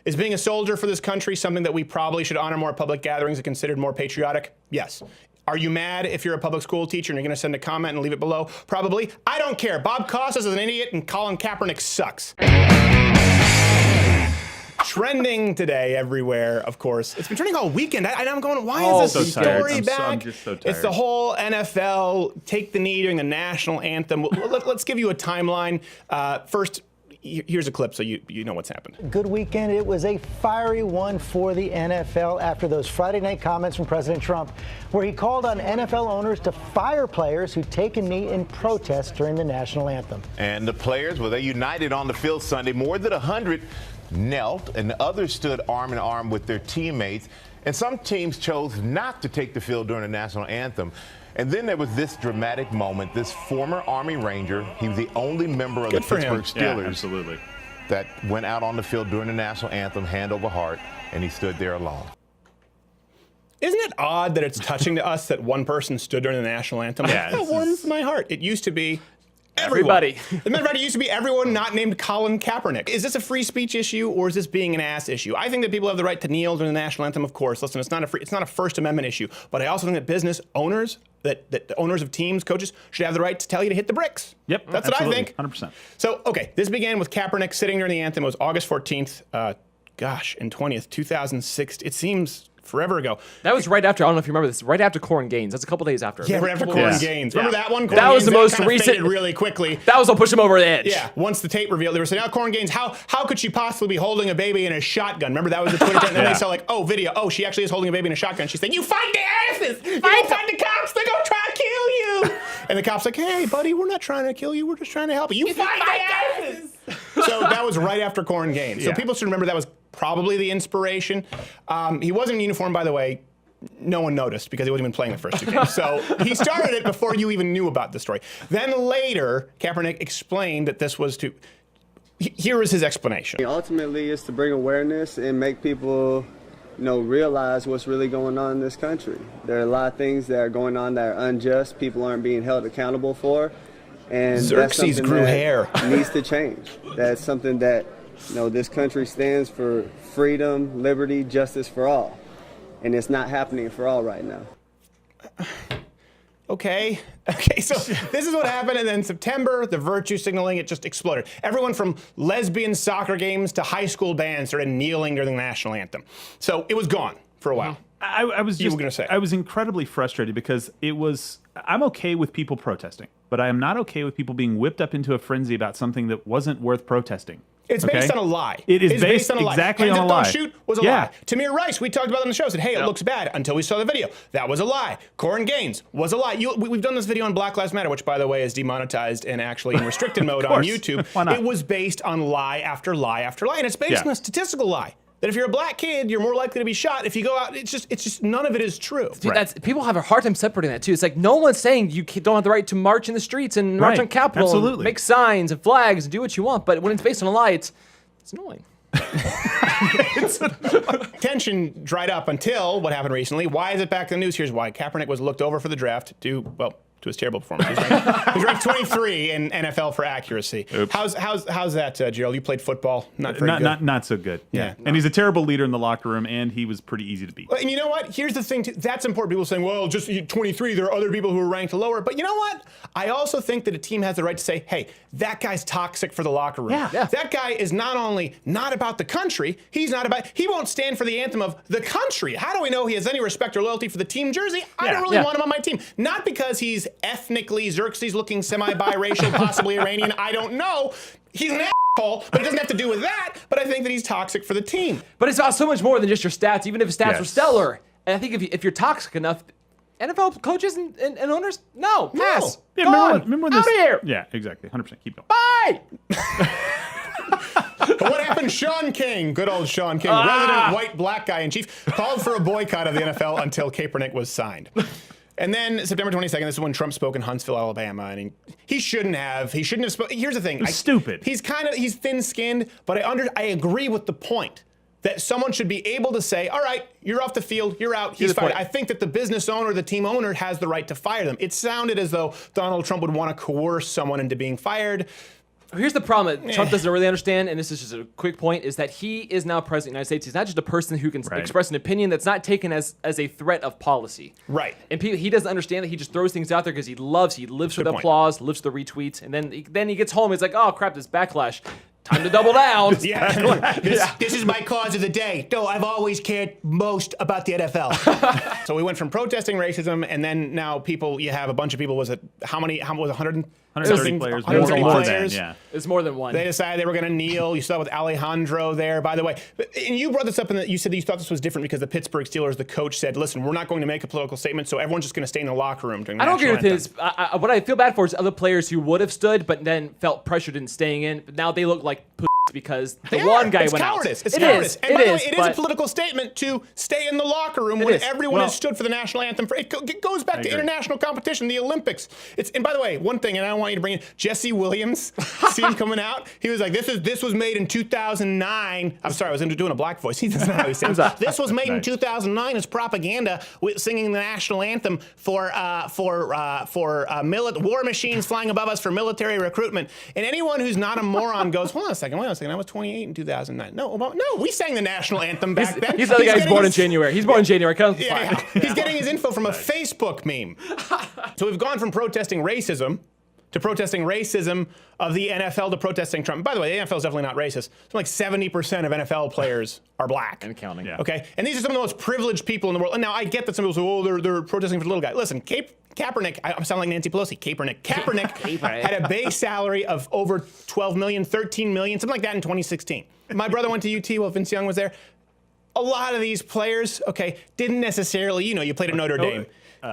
Is being a soldier for this country something that we probably should honor more at public gatherings and considered more patriotic? Yes. Are you mad if you're a public school teacher and you're going to send a comment and leave it below? Probably. I don't care. Bob Costas is an idiot and Colin Kaepernick sucks. Trending today everywhere, of course. It's been trending all weekend. I'm going, why is this story back? I'm just so tired. It's the whole NFL take the knee during the national anthem. Let's give you a timeline. First, here's a clip so you know what's happened. Good weekend. It was a fiery one for the NFL after those Friday night comments from President Trump, where he called on NFL owners to fire players who take a knee in protest during the national anthem. And the players, well, they united on the field Sunday. More than 100 knelt, and others stood arm in arm with their teammates. And some teams chose not to take the field during the national anthem. And then there was this dramatic moment. This former Army Ranger, he was the only member of the Pittsburgh Steelers that went out on the field during the national anthem, hand over heart, and he stood there alone. Isn't it odd that it's touching to us that one person stood during the national anthem? Yeah, that warms my heart. It used to be everybody. As a matter of fact, it used to be everyone not named Colin Kaepernick. Is this a free speech issue or is this being an ass issue? I think that people have the right to kneel during the national anthem, of course. Listen, it's not a First Amendment issue, but I also think that business owners, that the owners of teams, coaches, should have the right to tell you to hit the bricks. Yep, that's absolutely. what I think. 100%. So, okay, this began with Kaepernick sitting during the anthem. It was August 14th, and 20th, 2006. It seems forever ago. That was right after, I don't know if you remember this, right after Corn Gaines. That's a couple days after. Yeah, right after Corn Gaines. Remember that one? That was the most recent. Really quickly. That was what pushed him over the edge. Yeah, once the tape revealed, they were saying, now Corn Gaines, how could she possibly be holding a baby in a shotgun? Remember that was the Twitter trend? And then they saw like, oh, video. Oh, she actually is holding a baby in a shotgun. She's saying, you fight the asses! You go fight the cops! They're gonna try to kill you! And the cop's like, hey, buddy, we're not trying to kill you. We're just trying to help you. You fight the asses! So that was right after Corn Gaines. So people should remember that was probably the inspiration. He wasn't in uniform, by the way. No one noticed because he wasn't even playing the first two games. So he started it before you even knew about the story. Then later, Kaepernick explained that this was to... Here is his explanation. Ultimately, it's to bring awareness and make people, realize what's really going on in this country. There are a lot of things that are going on that are unjust, people aren't being held accountable for. And Xerxes grew hair. Needs to change. That's something that, this country stands for: freedom, liberty, justice for all. And it's not happening for all right now. Okay, so this is what happened, and then in September, the virtue signaling, it just exploded. Everyone from lesbian soccer games to high school bands started kneeling during the national anthem. So it was gone for a while. I was You were gonna say. I was incredibly frustrated because I'm okay with people protesting, but I am not okay with people being whipped up into a frenzy about something that wasn't worth protesting. It's based on a lie. It is based on a lie. Exactly on a lie. Don't shoot was a lie. Tamir Rice, we talked about it on the show, said, hey, it looks bad until we saw the video. That was a lie. Corn Gaines was a lie. We've done this video on Black Lives Matter, which, by the way, is demonetized and actually in restricted mode on YouTube. Why not? It was based on lie after lie after lie, and it's based on a statistical lie. That if you're a black kid, you're more likely to be shot. If you go out, it's just none of it is true. Dude, people have a hard time separating that too. It's like no one's saying you don't have the right to march in the streets and march on Capitol, and make signs and flags and do what you want. But when it's based on a lie, it's annoying. Tension dried up until what happened recently. Why is it back in the news? Here's why. Kaepernick was looked over for the draft to his terrible performance. He's ranked 23 in NFL for accuracy. Oops. How's that, Gerald? You played football. Not very good. Not so good. Yeah. And he's a terrible leader in the locker room, and he was pretty easy to beat. And you know what? Here's the thing, too. That's important. People saying, well, just 23, there are other people who are ranked lower. But you know what? I also think that a team has the right to say, hey, that guy's toxic for the locker room. Yeah. That guy is not only not about the country, he won't stand for the anthem of the country. How do we know he has any respect or loyalty for the team jersey? I don't really want him on my team. Not because he's ethnically Xerxes looking semi-biracial, possibly Iranian. I don't know. He's an asshole, but it doesn't have to do with that. But I think that he's toxic for the team. But it's about so much more than just your stats, even if his stats were stellar. And I think if you're toxic enough, NFL coaches and owners, pass. Yeah, remember when out of here. Yeah, exactly. 100%. Keep going. Bye. What happened? Sean King, good old Sean King, resident white black guy in chief, called for a boycott of the NFL until Kaepernick was signed. And then September 22nd, this is when Trump spoke in Huntsville, Alabama, and he shouldn't have spoken. Here's the thing. Stupid. He's thin-skinned, but I agree with the point that someone should be able to say, all right, you're off the field, you're out, he's fired. I think that the business owner, the team owner, has the right to fire them. It sounded as though Donald Trump would want to coerce someone into being fired. Here's the problem that Trump doesn't really understand, and this is just a quick point, is that he is now president of the United States. He's not just a person who can express an opinion that's not taken as a threat of policy. Right. And he doesn't understand that he just throws things out there because he lives for the applause, lives for the retweets, and then he gets home, he's like, oh crap, this backlash. Time to double down. This is my cause of the day. No, I've always cared most about the NFL. So we went from protesting racism, and then now you have a bunch of people. Was it how was it 130 players. 130 more players. than, yeah. It's more than one. They decided they were going to kneel. You saw with Alejandro there, by the way. And you brought this up, and you said that you thought this was different because the Pittsburgh Steelers, the coach said, listen, we're not going to make a political statement, so everyone's just going to stay in the locker room during the I don't agree with anthem. this. What I feel bad for is other players who would have stood but then felt pressured in staying in. But now they look like because the one guy went cowardice. out. It's cowardice. And by the way, it is but a political statement to stay in the locker room when everyone has stood for the national anthem. It goes back to international competition, the Olympics. And by the way, one thing, and I don't want you to bring in Jesse Williams, see him coming out. He was like, this was made in 2009. I'm sorry, I was doing a black voice. That's not how he sounds. This was made in 2009 as propaganda, with singing the national anthem for war machines flying above us for military recruitment. And anyone who's not a moron goes, hold on a second, I was 28 in 2009. No, we sang the national anthem back then. He's the other guy who's born in January. He's born in January. He's getting his info from a Facebook meme. So we've gone from protesting racism to protesting racism of the NFL to protesting Trump. By the way, the NFL is definitely not racist. Something like 70% of NFL players are black. And counting. Yeah. Okay? And these are some of the most privileged people in the world. And now I get that some people say, they're protesting for the little guy. Listen, Kaepernick, I sound like Nancy Pelosi. Kaepernick had a base salary of over 12 million, 13 million, something like that in 2016. My brother went to UT while Vince Young was there. A lot of these players, didn't necessarily, you played at Notre Dame,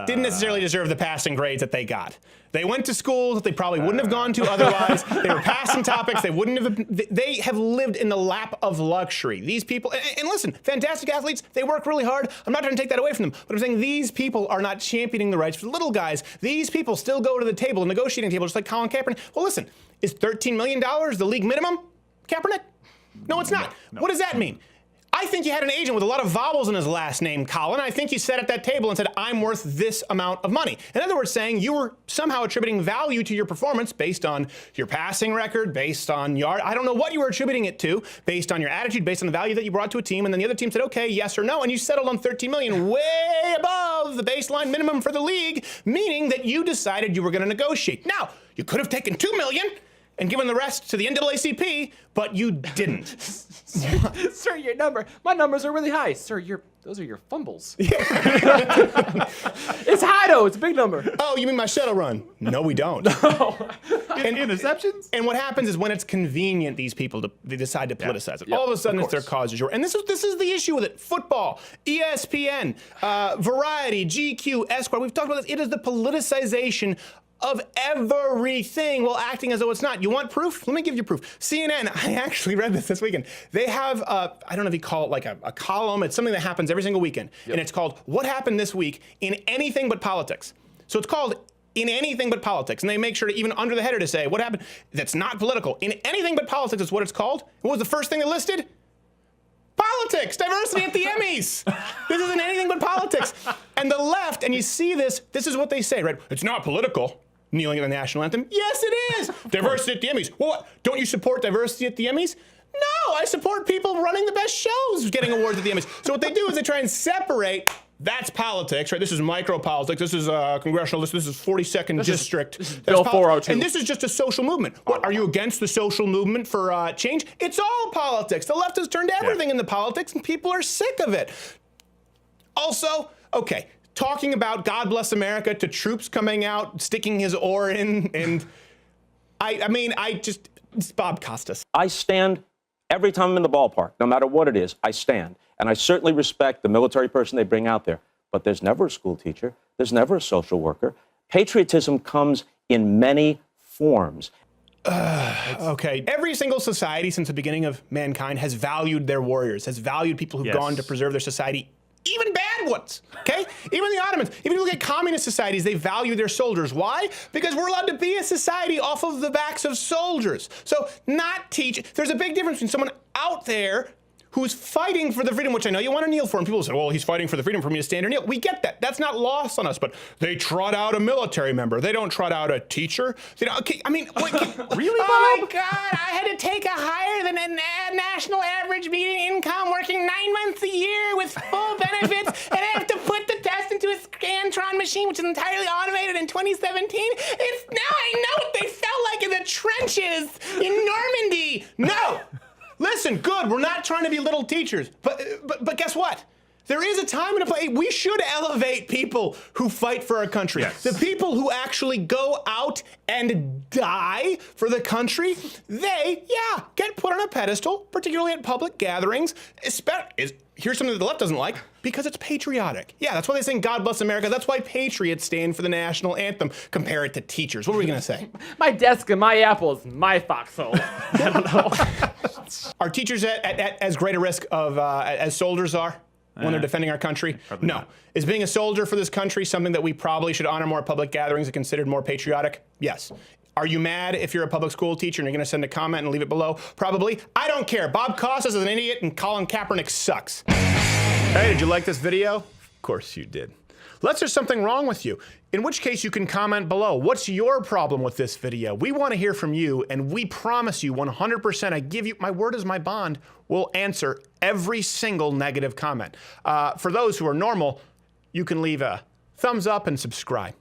didn't necessarily deserve the passing grades that they got. They went to schools that they probably wouldn't have gone to otherwise. They were passing topics. They have lived in the lap of luxury. These people, and listen, fantastic athletes, they work really hard. I'm not trying to take that away from them, but I'm saying these people are not championing the rights for the little guys. These people still go to the table, negotiating table, just like Colin Kaepernick. Well, listen, is $13 million the league minimum, Kaepernick? No, it's not. No. What does that mean? I think you had an agent with a lot of vowels in his last name, Colin. I think you sat at that table and said, I'm worth this amount of money. In other words, saying you were somehow attributing value to your performance based on your passing record, based on I don't know what you were attributing it to, based on your attitude, based on the value that you brought to a team. And then the other team said, okay, yes or no. And you settled on $13 million, way above the baseline minimum for the league, meaning that you decided you were going to negotiate. Now, you could have taken $2 million and given the rest to the NAACP, but you didn't. Sir, my numbers are really high. Sir, those are your fumbles. It's high though, it's a big number. Oh, you mean my shuttle run? No, we don't. And interceptions? And what happens is when it's convenient, these people, they decide to politicize it. All of a sudden, it's their cause du jour. And this is the issue with it. Football, ESPN, Variety, GQ, Esquire, we've talked about this. It is the politicization of everything while acting as though it's not. You want proof? Let me give you proof. CNN, I actually read this weekend. They have, I don't know if you call it like a column. It's something that happens every single weekend. And it's called What Happened This Week in Anything But Politics. So it's called In Anything But Politics. And they make sure to even under the header to say what happened that's not political. In Anything But Politics is what it's called. What was the first thing they listed? Politics, diversity at the Emmys. This isn't anything but politics. And the left, and you see this is what they say, right? It's not political. Kneeling at the national anthem? Yes, it is. Diversity at the Emmys. Well, what? Don't you support diversity at the Emmys? No, I support people running the best shows getting awards at the Emmys. So what they do is they try and separate. That's politics, right? This is micro politics. This is congressional. This is 42nd district. This is Bill 402. And this is just a social movement. What, are you against the social movement for change? It's all politics. The left has turned everything into politics, and people are sick of it. Also, okay, talking about God Bless America to troops coming out, sticking his oar in, and it's Bob Costas. I stand every time I'm in the ballpark, no matter what it is, I stand. And I certainly respect the military person they bring out there. But there's never a school teacher. There's never a social worker. Patriotism comes in many forms. Okay. Every single society since the beginning of mankind has valued their warriors, has valued people who've gone to preserve their society. Even bad ones, okay? Even the Ottomans. Even if you look at communist societies, they value their soldiers. Why? Because we're allowed to be a society off of the backs of soldiers. So there's a big difference between someone out there who's fighting for the freedom, which I know you want to kneel for, and people say, well, he's fighting for the freedom for me to stand or kneel. We get that. That's not lost on us, but they trot out a military member. They don't trot out a teacher. They don't, okay, I mean, what, really, Bob? Oh my God, I had to take a higher than a national average median income working 9 months a year with full benefits, and I have to put the test into a Scantron machine, which is entirely automated in 2017. It's now I know what they felt like in the trenches in Normandy. No. Listen, good, we're not trying to be little teachers, but guess what? There is a time and a place. We should elevate people who fight for our country. Yes. The people who actually go out and die for the country, they, get put on a pedestal, particularly at public gatherings. Here's something that the left doesn't like, because it's patriotic. Yeah, that's why they sing God Bless America. That's why patriots stand for the national anthem. Compare it to teachers. What were we going to say? My desk and my apples, my foxhole. I don't know. Are teachers at as great a risk of as soldiers are when they're defending our country? No. Not. Is being a soldier for this country something that we probably should honor more at public gatherings and considered more patriotic? Yes. Are you mad if you're a public school teacher and you're going to send a comment and leave it below? Probably. I don't care. Bob Costas is an idiot and Colin Kaepernick sucks. Hey, did you like this video? Of course you did. Unless there's something wrong with you, in which case you can comment below. What's your problem with this video? We want to hear from you, and we promise you 100%, I give you, my word is my bond, we'll answer every single negative comment. For those who are normal, you can leave a thumbs up and subscribe.